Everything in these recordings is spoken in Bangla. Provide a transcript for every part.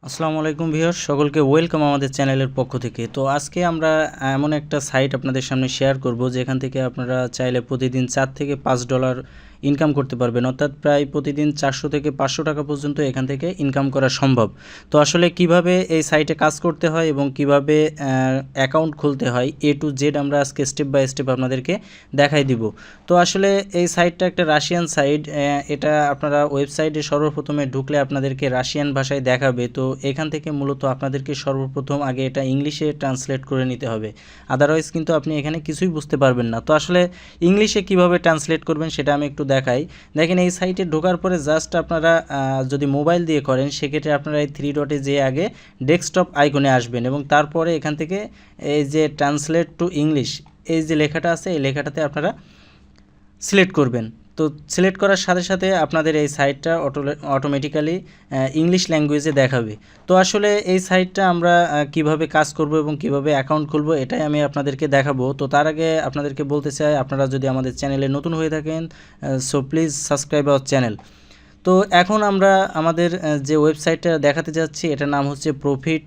আসসালামু আলাইকুম ভিউয়ার্স, সকলকে ওয়েলকাম আমাদের চ্যানেলের পক্ষ থেকে। তো আজকে আমরা এমন একটা সাইট আপনাদের সামনে শেয়ার করব যেখান থেকে আপনারা চাইলে প্রতিদিন $4 থেকে $5 ইনকাম করতে পারবেন, অর্থাৎ প্রায় প্রতিদিন 400 থেকে 500 টাকা পর্যন্ত এখান থেকে ইনকাম করা সম্ভব। তো আসলে কিভাবে এই সাইটে কাজ করতে হয় এবং কিভাবে অ্যাকাউন্ট খুলতে হয় A to Z আমরা আজকে স্টেপ বাই স্টেপ আপনাদেরকে দেখাই দিব। তো আসলে এই সাইটটা একটা রাশিয়ান সাইট, এটা আপনারা ওয়েবসাইটে সর্বপ্রথমে ঢুকলে আপনাদেরকে রাশিয়ান ভাষায় দেখাবে। তো এখান থেকে মূলত আপনাদেরকে সর্বপ্রথম আগে এটা ইংলিশে ট্রান্সলেট করে নিতে হবে, আদারওয়াইজ কিন্তু আপনি এখানে কিছুই বুঝতে পারবেন না। তো আসলে ইংলিশে কিভাবে ট্রান্সলেট করবেন সেটা আমি একটু দেখাই। দেখেন, এই সাইটে ঢোকার পরে জাস্ট আপনারা যদি মোবাইল দিয়ে করেন সেক্ষেত্রে আপনারা এই 3 ডটে যেয়ে আগে ডেস্কটপ আইকনে আসবেন এবং তারপরে এখান থেকে এই যে ট্রান্সলেট টু ইংলিশ এই যে লেখাটা আছে এই লেখাটাতে আপনারা সিলেক্ট করবেন। তো সিলেক্ট করার সাথে সাথে আপনাদের এই সাইটটা অটোমেটিক্যালি ইংলিশ ল্যাঙ্গুয়েজে দেখাবে। তো আসলে এই সাইটটা আমরা কিভাবে কাজ করব এবং কিভাবে অ্যাকাউন্ট খুলব এটাই আমি আপনাদেরকে দেখাবো। তো তার আগে আপনাদেরকে বলতে চাই, আপনারা যদি আমাদের চ্যানেলে নতুন হয়ে থাকেন so please subscribe our channel. তো এখন আমরা আমাদের যে ওয়েবসাইটটা দেখাতে যাচ্ছি এটার নাম হচ্ছে প্রফিট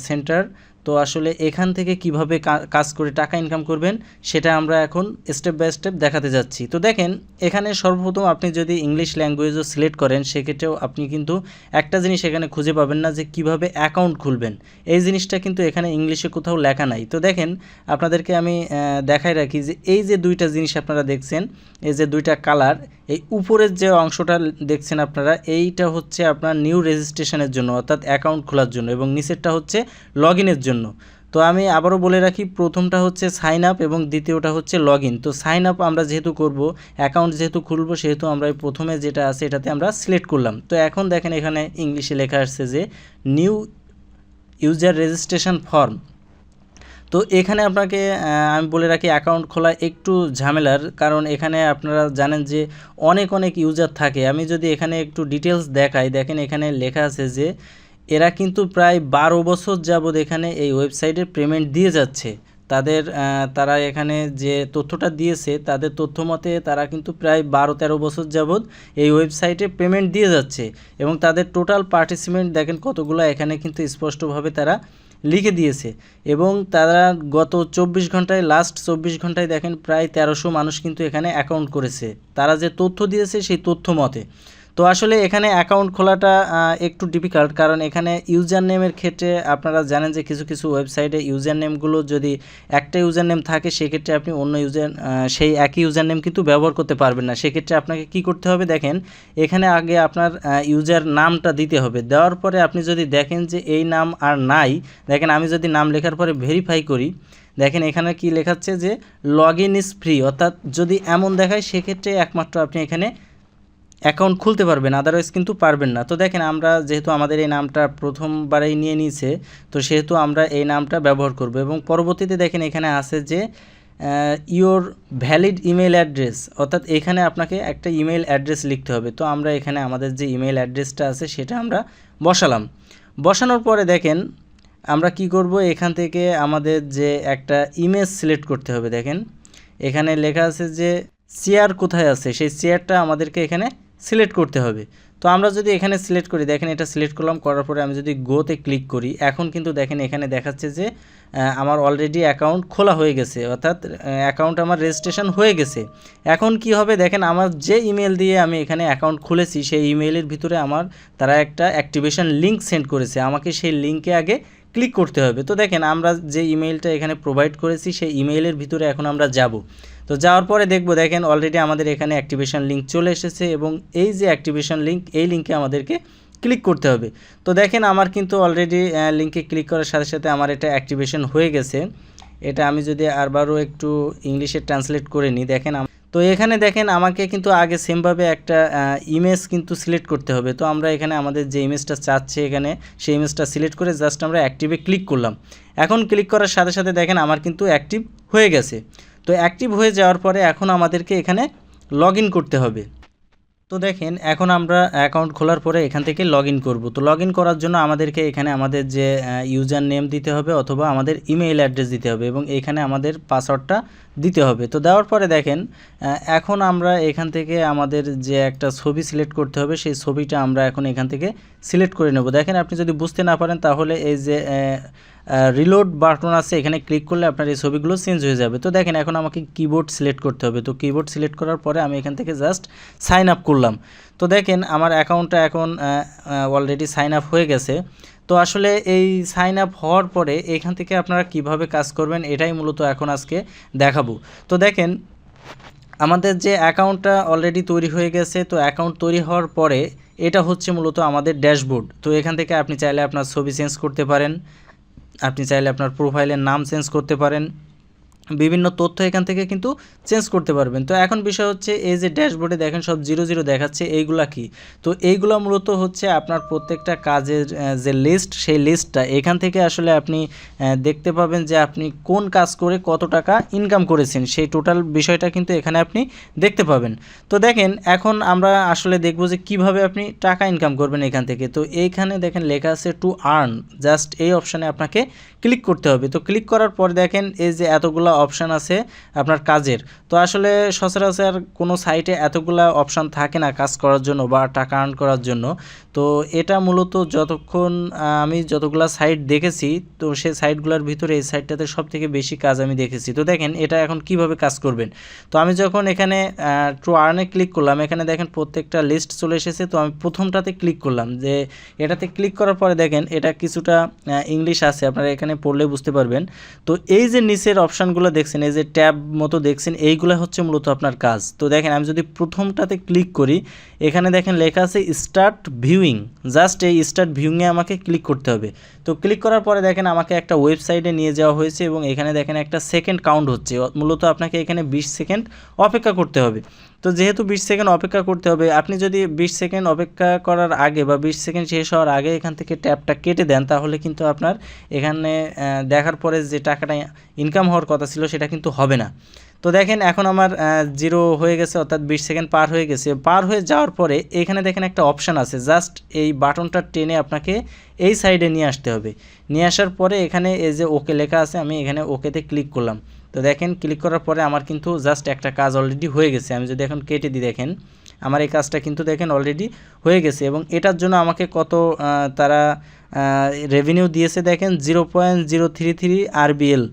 সেন্টার। তো আসলে এখান থেকে কিভাবে কাজ করে টাকা ইনকাম করবেন সেটা আমরা এখন স্টেপ বাই স্টেপ দেখাতে যাচ্ছি। তো দেখেন, এখানে সর্বপ্রথম আপনি যদি ইংলিশ ল্যাঙ্গুয়েজও সিলেক্ট করেন সেক্ষেত্রেও আপনি কিন্তু একটা জিনিস এখানে খুঁজে পাবেন না যে কিভাবে অ্যাকাউন্ট খুলবেন। এই জিনিসটা কিন্তু এখানে ইংলিশে কোথাও লেখা নাই। তো দেখেন, আপনাদেরকে আমি দেখাই রাখি যে এই যে দুইটা জিনিস আপনারা দেখছেন, এই যে দুইটা কালার, এই উপরের যে অংশটা দেখছেন আপনারা, এইটা হচ্ছে আপনার নিউ রেজিস্ট্রেশনের জন্য অর্থাৎ অ্যাকাউন্ট খোলার জন্য, এবং নিচেরটা হচ্ছে লগ ইনের জন্য। তো আমি আবারও বলে রাখি, প্রথমটা হচ্ছে সাইন আপ এবং দ্বিতীয়টা হচ্ছে লগ ইন। তো সাইন আপ আমরা যেহেতু করব, অ্যাকাউন্ট যেহেতু খুলব, সেহেতু আমরা প্রথমে যেটা আছে এটাতে আমরা সিলেক্ট করলাম। তো এখন দেখেন এখানে ইংলিশে লেখা আসছে যে নিউ ইউজার রেজিস্ট্রেশন ফর্ম। তো এখানে আপনাকে আমি বলে রাখি, অ্যাকাউন্ট খোলা একটু ঝামেলার, কারণ এখানে আপনারা জানেন যে অনেক অনেক ইউজার থাকে। আমি যদি এখানে একটু ডিটেলস দেখাই, দেখেন এখানে লেখা আছে যে এরা কিন্তু প্রায় 12 বছর যাবৎ এখানে এই ওয়েবসাইটে পেমেন্ট দিয়ে যাচ্ছে। তারা এখানে যে তথ্যটা দিয়েছে তাদের তথ্য মতে তারা কিন্তু প্রায় 12-13 বছর যাবৎ এই ওয়েবসাইটে পেমেন্ট দিয়ে যাচ্ছে, এবং তাদের টোটাল পার্টিসিপেন্ট দেখেন কতগুলো এখানে কিন্তু স্পষ্টভাবে তারা লিখে দিয়েছে। এবং তারা গত 24 ঘন্টায়, লাস্ট 24 ঘন্টায় দেখেন প্রায় 1300 মানুষ কিন্তু এখানে অ্যাকাউন্ট করেছে, তারা যে তথ্য দিয়েছে সেই তথ্য মতে। তো আসলে এখানে অ্যাকাউন্ট খোলাটা একটু ডিফিকাল্ট, কারণ এখানে ইউজার নেমের ক্ষেত্রে আপনারা জানেন যে কিছু কিছু ওয়েবসাইটে ইউজার নেমগুলো যদি একটা ইউজার নেম থাকে সেক্ষেত্রে আপনি অন্য সেই একই ইউজার নেম কিন্তু ব্যবহার করতে পারবেন না। সেক্ষেত্রে আপনাকে কি করতে হবে, দেখেন এখানে আগে আপনার ইউজার নামটা দিতে হবে। দেওয়ার পরে আপনি যদি দেখেন যে এই নাম আর নাই, দেখেন আমি যদি নাম লেখার পরে ভেরিফাই করি, দেখেন এখানে কি লেখাচ্ছে যে লগ ইন ইজ ফ্রি, অর্থাৎ যদি এমন দেখায় সেক্ষেত্রে একমাত্র আপনি এখানে অ্যাকাউন্ট খুলতে পারবেন, আদারওয়াইজ কিন্তু পারবেন না। তো দেখেন, আমরা যেহেতু আমাদের এই নামটা প্রথমবারেই নিয়ে নিয়েছে, তো সেহেতু আমরা এই নামটা ব্যবহার করব। এবং পরবর্তীতে দেখেন এখানে আছে যে ইওর ভ্যালিড ইমেল অ্যাড্রেস, অর্থাৎ এখানে আপনাকে একটা ইমেল অ্যাড্রেস লিখতে হবে। তো আমরা এখানে আমাদের যে ইমেল অ্যাড্রেসটা আছে সেটা আমরা বসালাম। বসানোর পরে দেখেন আমরা কি করব, এখান থেকে আমাদের যে একটা ইমেজ সিলেক্ট করতে হবে। দেখেন এখানে লেখা আছে যে শেয়ার কোথায় আছে, সেই শেয়ারটা আমাদেরকে এখানে সিলেক্ট করতে হবে। তো আমরা যদি এখানে সিলেক্ট করি, দেখেন এটা সিলেক্ট করলাম, করার পরে আমি যদি গোতে ক্লিক করি, এখন কিন্তু দেখেন এখানে দেখাচ্ছে যে আমার অলরেডি অ্যাকাউন্ট খোলা হয়ে গেছে, অর্থাৎ অ্যাকাউন্ট আমার রেজিস্ট্রেশন হয়ে গেছে। এখন কি হবে, দেখেন আমার যে ইমেল দিয়ে আমি এখানে অ্যাকাউন্ট খুলেছি সেই ইমেলের ভিতরে তারা একটা অ্যাক্টিভেশন লিঙ্ক সেন্ড করেছে, আমাকে সেই লিঙ্কে আগে ক্লিক করতে হবে। তো দেখেন আমরা যে ইমেলটা এখানে প্রোভাইড করেছি সেই ইমেইলের ভিতরে এখন আমরা যাব। তো যাওয়ার পরে দেখব, দেখেন অলরেডি আমাদের এখানে অ্যাক্টিভেশন লিঙ্ক চলে এসেছে, এবং এই যে অ্যাক্টিভেশন লিঙ্ক, এই লিঙ্কে আমাদেরকে ক্লিক করতে হবে। তো দেখেন আমার কিন্তু অলরেডি লিঙ্কে ক্লিক করার সাথে সাথে আমার এটা অ্যাক্টিভেশন হয়ে গেছে। এটা আমি যদি আরবারও একটু ইংলিশে ট্রান্সলেট করে নিই, দেখেন তো এখানে দেখেন আমাকে কিন্তু আগে সেমভাবে একটা ইমেজ কিন্তু সিলেক্ট করতে হবে। তো আমরা এখানে আমাদের যে ইমেজটা চাচ্ছে এখানে সেই ইমেজটা সিলেক্ট করে জাস্ট আমরা অ্যাক্টিভে ক্লিক করলাম। এখন ক্লিক করার সাথে সাথে দেখেন আমার কিন্তু অ্যাক্টিভ হয়ে গেছে। তো অ্যাক্টিভ হয়ে যাওয়ার পরে এখন আমাদেরকে এখানে লগ ইন করতে হবে। তো দেখেন এখন আমরা অ্যাকাউন্ট খোলার পরে এখান থেকে লগ ইন করবো। তো লগ ইন করার জন্য আমাদেরকে এখানে আমাদের যে ইউজার নেম দিতে হবে অথবা আমাদের ইমেইল অ্যাড্রেস দিতে হবে এবং এখানে আমাদের পাসওয়ার্ডটা দিতে হবে। তো দেওয়ার পরে দেখেন এখন আমরা এখান থেকে আমাদের যে একটা ছবি সিলেক্ট করতে হবে সেই ছবিটা আমরা এখন এখান থেকে সিলেক্ট করে নেব। দেখেন আপনি যদি বুঝতে না পারেন তাহলে এই যে রিলোড বাটন আছে এখানে ক্লিক করলে আপনার এই ছবিগুলো চেঞ্জ হয়ে যাবে। তো দেখেন এখন আমাকে কিবোর্ড সিলেক্ট করতে হবে। তো কিবোর্ড সিলেক্ট করার পরে আমি এখান থেকে জাস্ট সাইন আপ করলাম। তো দেখেন আমার অ্যাকাউন্টটা এখন অলরেডি সাইন আপ হয়ে গেছে। তো আসলে এই সাইন আপ হওয়ার পরে এখান থেকে আপনারা কিভাবে কাজ করবেন এটাই মূলত এখন আজকে দেখাবো। তো দেখেন আমাদের যে অ্যাকাউন্টটা অলরেডি তৈরি হয়ে গেছে। তো অ্যাকাউন্ট তৈরি হওয়ার পরে এটা হচ্ছে মূলত আমাদের ড্যাশবোর্ড। তো এখান থেকে আপনি চাইলে আপনার ছবি চেঞ্জ করতে পারেন, আপনি চাইলে আপনার প্রোফাইলের নাম চেঞ্জ করতে পারেন, বিভিন্ন তথ্য এখান থেকে কিন্তু চেঞ্জ করতে পারবেন। তো এখন বিষয় হচ্ছে এই যে ড্যাশবোর্ডে দেখেন সব 00 দেখাচ্ছে, এইগুলা কি? তো এইগুলা মূলত হচ্ছে আপনার প্রত্যেকটা কাজের যে লিস্ট, সেই লিস্টটা এখান থেকে আসলে আপনি দেখতে পাবেন যে আপনি কোন কাজ করে কত টাকা ইনকাম করেছেন, সেই টোটাল বিষয়টা কিন্তু এখানে আপনি দেখতে পাবেন। তো দেখেন এখন আমরা আসলে দেখব যে কিভাবে আপনি টাকা ইনকাম করবেন এখান থেকে। তো এইখানে দেখেন লেখা আছে টু আর্ন, জাস্ট এই অপশানে আপনাকে ক্লিক করতে হবে। তো ক্লিক করার পর দেখেন এই যে এতগুলো অপশান আছে আপনার কাজের। তো আসলে সচরাচর কোনো সাইটে এতগুলা অপশান থাকে না কাজ করার জন্য বা টাকা আর্ন করার জন্য। তো এটা মূলত যতক্ষণ আমি যতগুলা সাইট দেখেছি, তো সেই সাইটগুলোর ভিতরে এই সাইটটাতে সবথেকে বেশি কাজ আমি দেখেছি। তো দেখেন এটা এখন কিভাবে কাজ করবেন। তো আমি যখন এখানে টু আর্নে ক্লিক করলাম, এখানে দেখেন প্রত্যেকটা লিস্ট চলে এসেছে। তো আমি প্রথমটাতে ক্লিক করলাম, যে এটাতে ক্লিক করার পরে দেখেন এটা কিছুটা ইংলিশ আছে, আপনারা এখানে পড়লে বুঝতে পারবেন। তো এই যে নিচের অপশানগুলো দেখছেন, এই যে ট্যাব মতো দেখছেন, এইগুলো হচ্ছে মূলত আপনার কাজ। তো দেখেন আমি যদি প্রথমটাতে ক্লিক করি, এখানে দেখেন লেখা আছে স্টার্ট ভিউইং, জাস্ট এই স্টার্ট ভিউইংয়ে আমাকে ক্লিক করতে হবে। তো ক্লিক করার পরে দেখেন আমাকে একটা ওয়েবসাইটে নিয়ে যাওয়া হয়েছে এবং এখানে দেখেন একটা সেকেন্ড কাউন্ট হচ্ছে। মূলত আপনাকে এখানে 20 সেকেন্ড অপেক্ষা করতে হবে। তো যেহেতু 20 সেকেন্ড অপেক্ষা করতে হবে, আপনি যদি 20 সেকেন্ড অপেক্ষা করার আগে বা 20 সেকেন্ড শেষ হওয়ার আগে এখান থেকে ট্যাবটা কেটে দেন, তাহলে কিন্তু আপনার এখানে দেখার পরে যে টাকাটা ইনকাম হওয়ার কথা ছিল সেটা কিন্তু হবে না। তো দেখেন এখন আমার 0 হয়ে গেছে, অর্থাৎ 20 সেকেন্ড পার হয়ে গেছে। পার হয়ে যাওয়ার পরে এখানে দেখেন একটা অপশান আছে, জাস্ট এই বাটনটা টেনে আপনাকে এই সাইডে নিয়ে আসতে হবে। নিয়ে আসার পরে এখানে এই যে ওকে লেখা আছে, আমি এখানে ওকেতে ক্লিক করলাম। তো দেখেন ক্লিক করার পরে আমার কিন্তু জাস্ট একটা কাজ অলরেডি হয়ে গেছে। আমি যদি এখন কেটে দিই, দেখেন আমার এই কাজটা কিন্তু দেখেন অলরেডি হয়ে গেছে এবং এটার জন্য আমাকে কত তারা রেভিনিউ দিয়েছে দেখেন 0.033 RBL।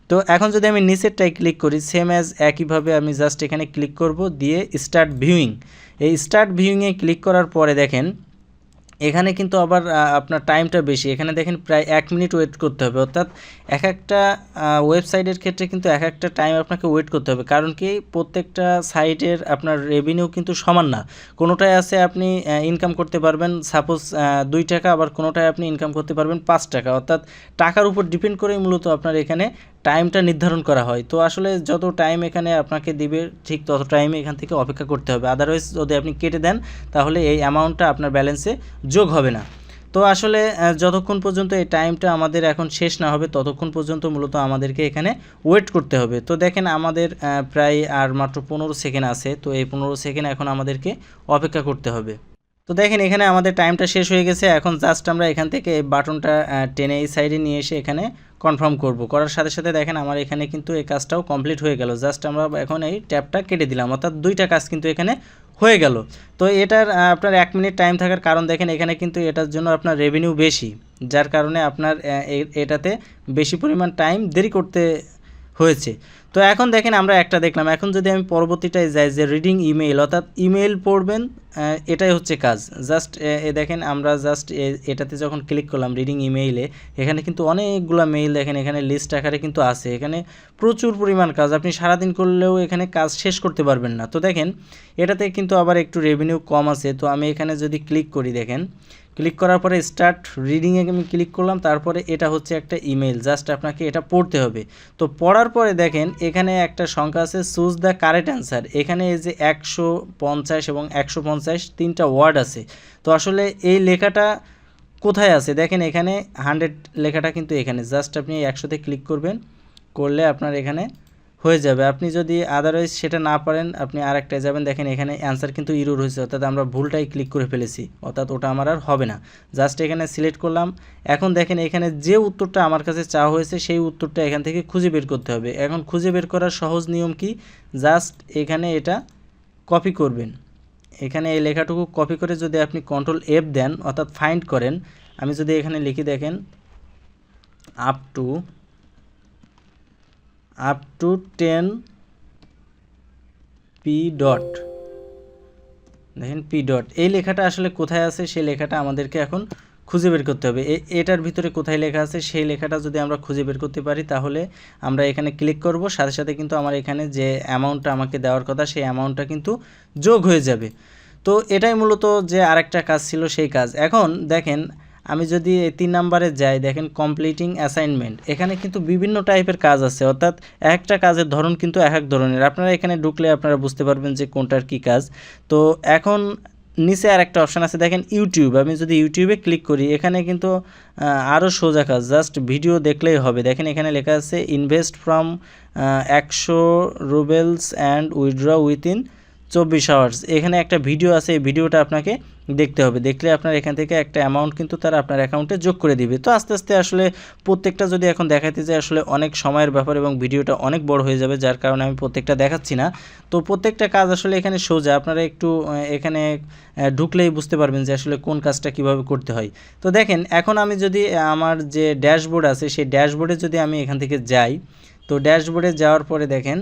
তো এখন যদি আমি নিচেরটাই ক্লিক করি, সেম অ্যাজ একইভাবে আমি জাস্ট এখানে ক্লিক করব, দিয়ে স্টার্ট ভিউইং। এই স্টার্ট ভিউইংয়ে ক্লিক করার পরে দেখেন এখানে কিন্তু আবার আপনার টাইমটা বেশি। এখানে দেখেন প্রায় 1 মিনিট ওয়েট করতে হবে, অর্থাৎ এক একটা ওয়েবসাইটের ক্ষেত্রে কিন্তু এক একটা টাইম আপনাকে ওয়েট করতে হবে। কারণ কি প্রত্যেকটা সাইটের আপনার রেভিনিউ কিন্তু সমান না। কোনোটায় আছে আপনি ইনকাম করতে পারবেন সাপোজ 2 টাকা, আবার কোনোটায় আপনি ইনকাম করতে পারবেন 5 টাকা, অর্থাৎ টাকার উপর ডিপেন্ড করেই মূলত আপনার এখানে টাইমটা নির্ধারণ করা হয়। তো আসলে যত টাইম এখানে আপনাকে দিবে ঠিক তত টাইমে এখান থেকে অপেক্ষা করতে হবে। আদারওয়াইজ যদি আপনি কেটে দেন তাহলে এই অ্যামাউন্টটা আপনার ব্যালেন্সে যোগ হবে না। তো আসলে যতক্ষণ পর্যন্ত এই টাইমটা আমাদের এখন শেষ না হবে ততক্ষণ পর্যন্ত মূলত আমাদেরকে এখানে ওয়েট করতে হবে। তো দেখেন আমাদের প্রায় আর মাত্র 15 সেকেন্ড আছে। তো এই 15 সেকেন্ড এখন আমাদেরকে অপেক্ষা করতে হবে। তো দেখেন এখানে আমাদের টাইমটা শেষ হয়ে গেছে। এখন জাস্ট আমরা এখান থেকে এই বাটনটা টেনে এই সাইডে নিয়ে এসে এখানে কনফার্ম করব। করার সাথে সাথে দেখেন আমার এখানে কিন্তু এই কাজটাও কমপ্লিট হয়ে গেল। জাস্ট আমরা এখন এই ট্যাবটা কেটে দিলাম, অর্থাৎ 2টা কাজ কিন্তু এখানে হয়ে গেল। তো এটার আপনার 1 মিনিট টাইম থাকার কারণ দেখেন এখানে কিন্তু এটার জন্য আপনার রেভিনিউ বেশি, যার কারণে আপনার এটাতে বেশি পরিমাণ টাইম দেরি করতে হয়েছে। তো এখন দেখেন আমরা একটা দেখলাম। এখন যদি আমি পরবর্তীটায় যাই, যে রিডিং ইমেইল, অর্থাৎ ইমেইল পড়বেন, এটাই হচ্ছে কাজ। জাস্ট দেখেন আমরা জাস্ট এটাতে যখন ক্লিক করলাম রিডিং ইমেইলে, এখানে কিন্তু অনেকগুলো মেইল দেখেন এখানে লিস্ট আকারে কিন্তু আছে। এখানে প্রচুর পরিমাণ কাজ, আপনি সারাদিন করলেও এখানে কাজ শেষ করতে পারবেন না। তো দেখেন এটাতে কিন্তু আবার একটু রেভিনিউ কম আছে। তো আমি এখানে যদি ক্লিক করি, দেখেন ক্লিক করার পরে স্টার্ট রিডিংয়ে আমি ক্লিক করলাম, তারপরে এটা হচ্ছে একটা ইমেল, জাস্ট আপনাকে এটা পড়তে হবে। তো পড়ার পরে দেখেন এখানে একটা সংখ্যা আছে চুজ দ্য কারেক্ট অ্যান্সার। এখানে এই যে 150 এবং 150 তিনটা ওয়ার্ড আছে। তো আসলে এই লেখাটা কোথায় আছে দেখেন, এখানে 100 লেখাটা কিন্তু এখানে, জাস্ট আপনি 100তে ক্লিক করবেন, করলে আপনার এখানে হয়ে যাবে। আপনি যদি আদারওয়াইজ সেটা না পারেন আপনি আরেকটায় যাবেন, দেখেন এখানে অ্যান্সার কিন্তু ইরর হয়েছে, অর্থাৎ আমরা ভুলটাই ক্লিক করে ফেলেছি, অর্থাৎ ওটা আমার আর হবে না। জাস্ট এখানে সিলেক্ট করলাম। এখন দেখেন এখানে যে উত্তরটা আমার কাছে চাওয়া হয়েছে সেই উত্তরটা এখান থেকে খুঁজে বের করতে হবে। এখন খুঁজে বের করার সহজ নিয়ম কি, জাস্ট এখানে এটা কপি করবেন। এখানে এই লেখাটুকু কপি করে যদি আপনি কন্ট্রোল F দেন, অর্থাৎ ফাইন্ড করেন, আমি যদি এখানে লিখি দেখেন আপ টু 10 পি ডট, দেখেন পি ডট, এই লেখাটা আসলে কোথায় আছে সেই লেখাটা আমাদেরকে এখন খুঁজে বের করতে হবে। এটার ভিতরে কোথায় লেখা আছে সেই লেখাটা যদি আমরা খুঁজে বের করতে পারি তাহলে আমরা এখানে ক্লিক করব, সাথে সাথে কিন্তু আমার এখানে যে অ্যামাউন্টটা আমাকে দেওয়ার কথা সেই অ্যামাউন্টটা কিন্তু যোগ হয়ে যাবে। তো এটাই মূলত যে আরেকটা কাজ ছিল সেই কাজ। এখন দেখেন আমি যদি 3 নম্বরে যাই, দেখেন কমপ্লিটিং অ্যাসাইনমেন্ট, এখানে কিন্তু বিভিন্ন টাইপের কাজ আছে, অর্থাৎ একটা কাজের ধরন কিন্তু এক এক ধরনের। আপনারা এখানে ঢুকলে আপনারা বুঝতে পারবেন যে কোনটার কি কাজ। তো এখন নিচে আর একটা অপশান আছে দেখেন ইউটিউব, আমি যদি ইউটিউবে ক্লিক করি এখানে কিন্তু আরও সোজা কাজ, জাস্ট ভিডিও দেখলেই হবে। দেখেন এখানে লেখা আছে invest from 100 রুবেলস and withdraw within 24 hours. এখানে একটা ভিডিও আছে, এই ভিডিওটা আপনাকে দেখতে হবে, দেখলে আপনার এখান থেকে একটা অ্যামাউন্ট কিন্তু তারা আপনার অ্যাকাউন্টে যোগ করে দিবে। তো আস্তে আস্তে আসলে প্রত্যেকটা যদি এখন দেখাতে যাই আসলে অনেক সময়ের ব্যাপার এবং ভিডিওটা অনেক বড় হয়ে যাবে, যার কারণে আমি প্রত্যেকটা দেখাচ্ছি না। তো প্রত্যেকটা কাজ আসলে এখানে সোজা, আপনারা একটু এখানে ঢুকলেই বুঝতে পারবেন যে আসলে কোন কাজটা কিভাবে করতে হয়। তো দেখেন এখন আমি যদি আমার যে ড্যাশবোর্ড আছে সেই ড্যাশবোর্ডে যদি আমি এখান থেকে যাই, তো ড্যাশবোর্ডে যাওয়ার পরে দেখেন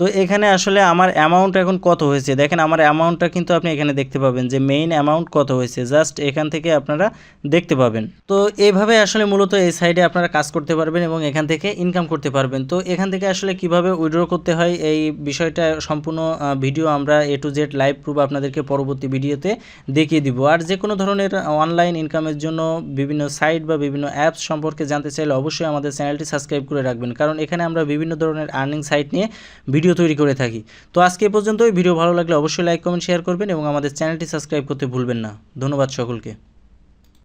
তো এখানে আসলে আমার অ্যামাউন্ট এখন কত হয়েছে, দেখেন আমার অ্যামাউন্টটা কিন্তু আপনি এখানে দেখতে পাবেন যে মেইন অ্যামাউন্ট কত হয়েছে, জাস্ট এখান থেকে আপনারা দেখতে পাবেন। তো এইভাবে আসলে মূলত এই সাইডে আপনারা কাজ করতে পারবেন এবং এখান থেকে ইনকাম করতে পারবেন। তো এখান থেকে আসলে কিভাবে উইথড্র করতে হয় এই বিষয়টা সম্পূর্ণ ভিডিও আমরা A to Z live proof আপনাদেরকে পরবর্তী ভিডিওতে দেখিয়ে দিব। আর যে কোনো ধরনের অনলাইন ইনকামের জন্য বিভিন্ন সাইট বা বিভিন্ন অ্যাপস সম্পর্কে জানতে চাইলে অবশ্যই আমাদের চ্যানেলটি সাবস্ক্রাইব করে রাখবেন, কারণ এখানে আমরা বিভিন্ন ধরনের আর্নিং সাইট নিয়ে ভিডিও তৈরি করে থাকি। তো আজকে পর্যন্তই, ভিডিও ভালো লাগলে অবশ্যই লাইক কমেন্ট শেয়ার করবেন এবং আমাদের চ্যানেলটি সাবস্ক্রাইব করতে ভুলবেন না। ধন্যবাদ সকলকে।